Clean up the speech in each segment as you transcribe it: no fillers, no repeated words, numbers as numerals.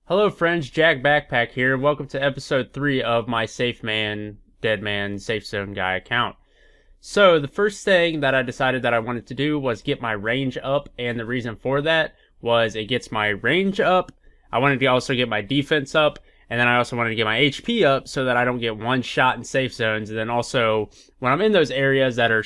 Hello friends, Jack Backpack here. Welcome to episode 3 of my Deadman Safe Zone Guy account. So the first thing that I decided that I wanted to do was get my range up, and the reason for that was it gets my range up. I wanted to also get my defense up, and then I also wanted to get my HP up so that I don't get one shot in safe zones. And then also when I'm in those areas that are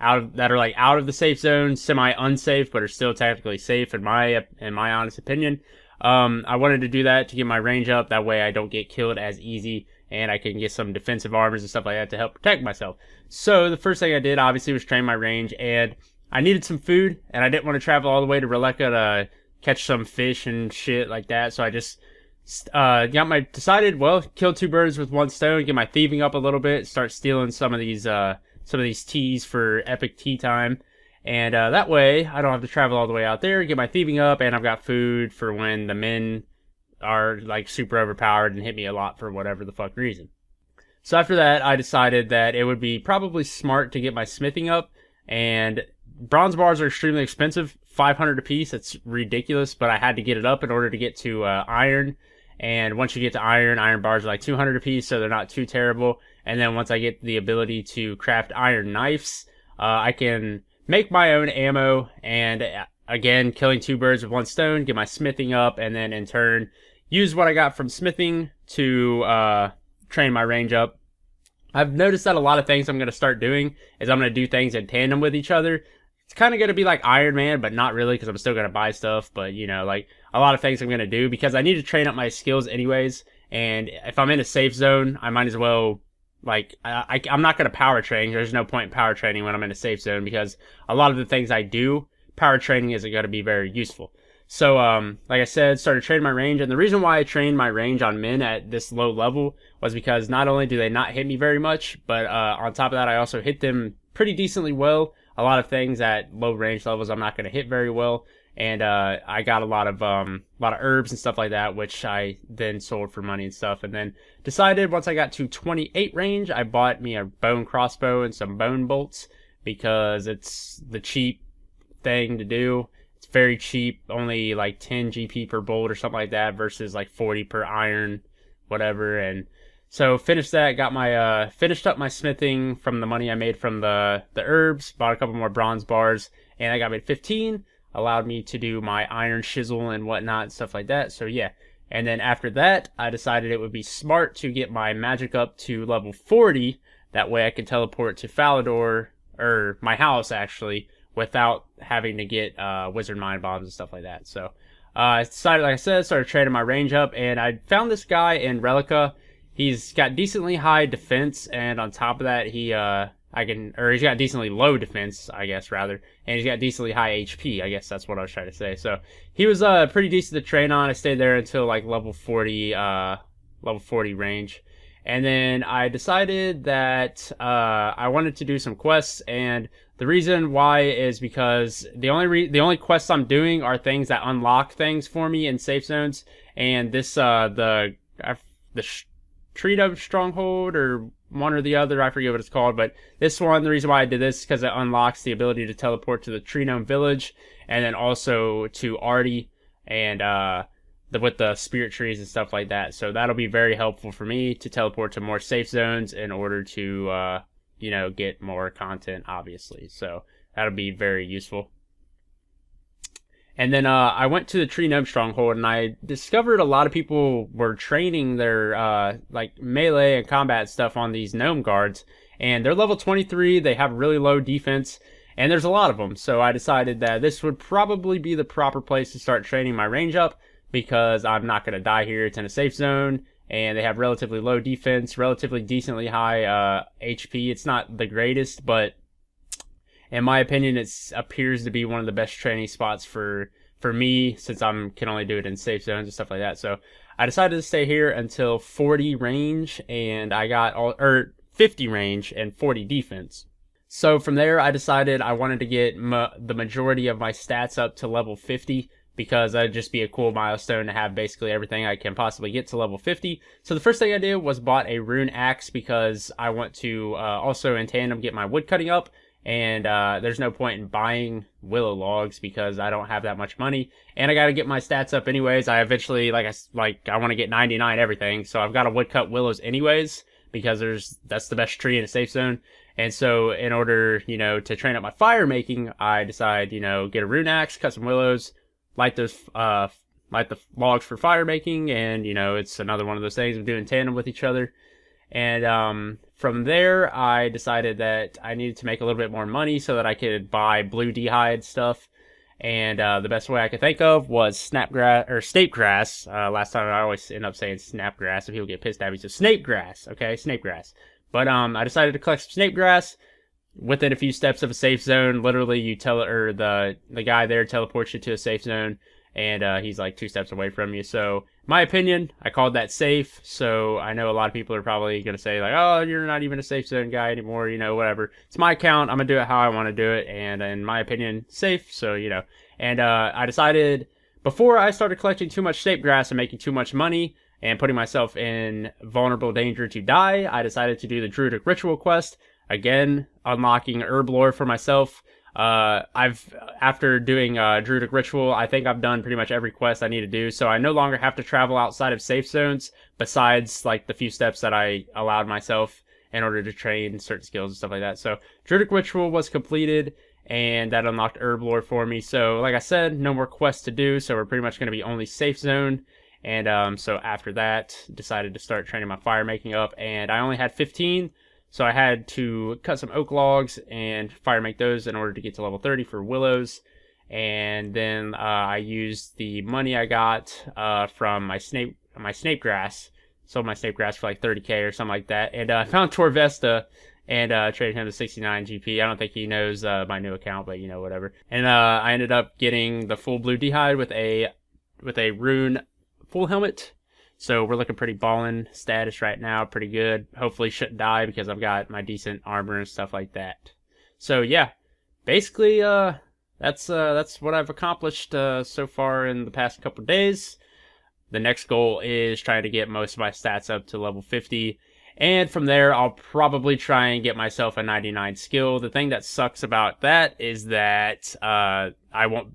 out of the safe zone, semi unsafe but are still technically safe in my honest opinion. I wanted to do that to get my range up. That way I don't get killed as easy, and I can get some defensive armors and stuff like that to help protect myself. So the first thing I did, obviously, was train my range, and I needed some food, and I didn't want to travel all the way to Rellekka to catch some fish and shit like that. So I just decided, well, kill two birds with one stone, get my thieving up a little bit, start stealing some of these teas for epic tea time. And that way, I don't have to travel all the way out there, get my thieving up, and I've got food for when the men are, like, super overpowered and hit me a lot for whatever the fuck reason. So after that, I decided that it would be probably smart to get my smithing up, and bronze bars are extremely expensive, 500 apiece. That's ridiculous, but I had to get it up in order to get to iron. And once you get to iron bars are like 200 apiece, so they're not too terrible. And then once I get the ability to craft iron knives, I can make my own ammo, and again, killing two birds with one stone, get my smithing up, and then in turn, use what I got from smithing to train my range up. I've noticed that a lot of things I'm going to start doing is I'm going to do things in tandem with each other. It's kind of going to be like Iron Man, but not really, because I'm still going to buy stuff, but you know, like a lot of things I'm going to do, because I need to train up my skills anyways, and if I'm in a safe zone, I might as well, like, I'm not going to power train. There's no point in power training when I'm in a safe zone, because a lot of the things I do, power training isn't going to be very useful. So, like I said, started training my range, and the reason why I trained my range on men at this low level was because not only do they not hit me very much, but on top of that, I also hit them pretty decently well. A lot of things at low range levels I'm not going to hit very well, and I got a lot of herbs and stuff like that, which I then sold for money and stuff. And then decided once I got to 28 range, I bought me a bone crossbow and some bone bolts, because it's the cheap thing to do. It's very cheap, only like 10 GP per bolt or something like that, versus like 40 per iron, whatever. And so finished that, got my finished up my smithing from the money I made from the herbs, bought a couple more bronze bars, and I got made 15. Allowed me to do my iron chisel and whatnot and stuff like that. So yeah, and then after that, I decided it would be smart to get my magic up to level 40. That way I could teleport to Falador, or my house actually, without having to get wizard mind bombs and stuff like that. So I decided, like I said, started training my range up, and I found this guy in Rellekka. He's got decently high defense, and on top of that, he's got decently low defense, I guess, rather, and he's got decently high HP. I guess that's what I was trying to say. So he was pretty decent to train on. I stayed there until like level 40 range, and then I decided that I wanted to do some quests, and the reason why is because the only quests I'm doing are things that unlock things for me in safe zones, and this the Stronghold, or one or the other, I forget what it's called, but this one, the reason why I did this is because it unlocks the ability to teleport to the Gnome village, and then also to Artie, and with the spirit trees and stuff like that. So that'll be very helpful for me to teleport to more safe zones in order to get more content, obviously. So that'll be very useful. And then I went to the Gnome Stronghold, and I discovered a lot of people were training their like melee and combat stuff on these gnome guards, and they're level 23. They have really low defense, and there's a lot of them. So I decided that this would probably be the proper place to start training my range up, because I'm not going to die here. It's in a safe zone, and they have relatively low defense, relatively decently high HP. It's not the greatest, but in my opinion, it appears to be one of the best training spots for me, since I can only do it in safe zones and stuff like that. So I decided to stay here until 40 range, and I got 50 range and 40 defense. So from there, I decided I wanted to get the majority of my stats up to level 50, because that'd just be a cool milestone to have basically everything I can possibly get to level 50. So the first thing I did was bought a rune axe, because I want to also in tandem get my wood cutting up, and there's no point in buying willow logs because I don't have that much money, and I got to get my stats up anyways. I eventually I want to get 99 everything, so I've got to woodcut willows anyways because that's the best tree in a safe zone. And so in order, to train up my fire making, I decide, get a rune axe, cut some willows, light those light the logs for fire making, and it's another one of those things of doing tandem with each other. And from there, I decided that I needed to make a little bit more money so that I could buy blue d'hide stuff. And the best way I could think of was snapgrass or snape grass. Last time I always end up saying snapgrass, and people get pissed at me. So snape grass, okay, snape grass. But I decided to collect some snape grass within a few steps of a safe zone. Literally, the guy there teleports you to a safe zone, and he's like 2 steps away from you. So, my opinion, I called that safe. So I know a lot of people are probably gonna say like, "Oh, you're not even a safe zone guy anymore," whatever. It's my account. I'm gonna do it how I want to do it, and in my opinion, safe. So and I decided before I started collecting too much snape grass and making too much money and putting myself in vulnerable danger to die, I decided to do the Druidic Ritual quest. Again, unlocking herb lore for myself. After doing Druidic Ritual, I think I've done pretty much every quest I need to do, so I no longer have to travel outside of safe zones, besides like the few steps that I allowed myself in order to train certain skills and stuff like that. So Druidic Ritual was completed, and that unlocked herb lore for me. So like I said, no more quests to do, so we're pretty much going to be only safe zone. And so after that, decided to start training my fire making up, and I only had 15, so I had to cut some oak logs and fire make those in order to get to level 30 for willows. And then I used the money I got from my snape grass, sold my snape grass for like 30k or something like that, and I found Torvesta and traded him to 69 GP. I don't think he knows my new account, but whatever. And I ended up getting the full blue d'hide with a rune full helmet. So we're looking pretty ballin' status right now, pretty good. Hopefully shouldn't die because I've got my decent armor and stuff like that. So yeah, basically that's what I've accomplished so far in the past couple of days. The next goal is trying to get most of my stats up to level 50. And from there, I'll probably try and get myself a 99 skill. The thing that sucks about that is that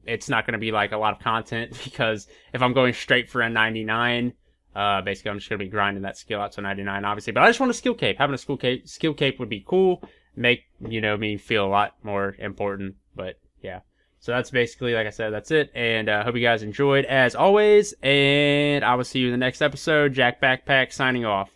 it's not going to be like a lot of content, because if I'm going straight for a 99, basically I'm just going to be grinding that skill out to 99, obviously. But I just want a skill cape. Having a skill cape would be cool. Make, me feel a lot more important. But yeah. So that's basically, like I said, that's it. And I hope you guys enjoyed as always. And I will see you in the next episode. Jack Backpack signing off.